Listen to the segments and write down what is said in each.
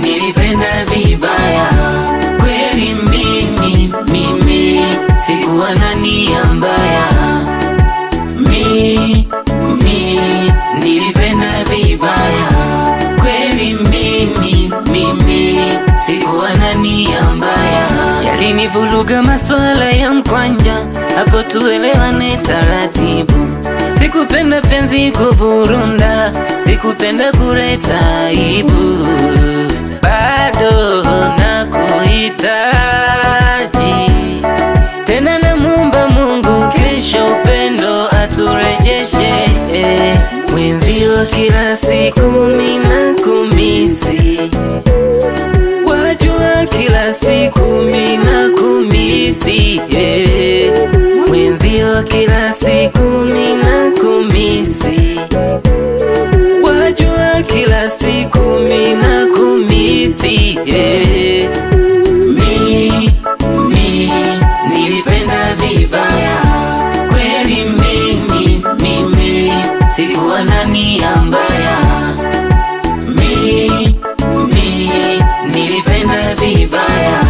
Nilipenda vibaya kweli, mimi sikuwa na nia mbaya. Nilipenda vibaya kweli, mimi sikuwa na nia mbaya. Yalinivuruga maswala ya mkwanja, hapo tuelewane taratibu. Sikupenda penzi kuvurunda, sikupenda kuleta aibu. Bado nakuhitaji tena, namuomba Mungu kesho upendo aturejeshe. Mwenzio kila siku mina kumisi, wajua kila siku mina kumisi. Mwenzio kila siku mina kumisi, wajua kila siku mina kumisi. Nilipenda vibaya kweli, mimi sikuwa na nia mbaya. Nilipenda vibaya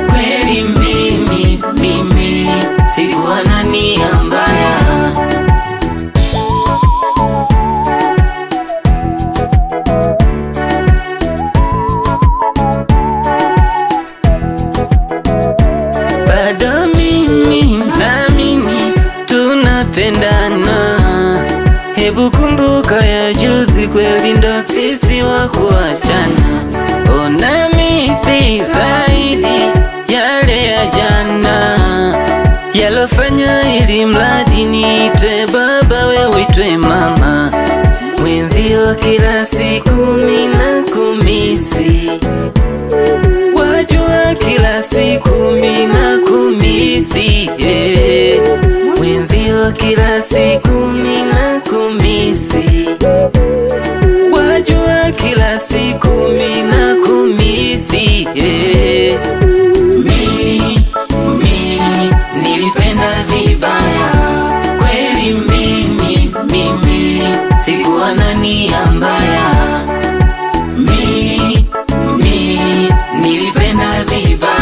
kweli, mimi sikuwa na nia mbaya. Bado mimi naamini tunapendana. Hebu kumbuka ya juzi, kweli ndo sisi wa kuachana. Ona misi zaidi yale ya jana, yalofanya ili mradi niitwe baba, wewe uitwe mama. Mwenzio kila siku mina kumisi, wajua kila siku mina kumisi. Mwenzio kila siku mina kumisi, wajua kila siku mina kumisi. Nilipenda vibaya kweli, mimi sikuwa na nia mbaya. Nilipenda vibaya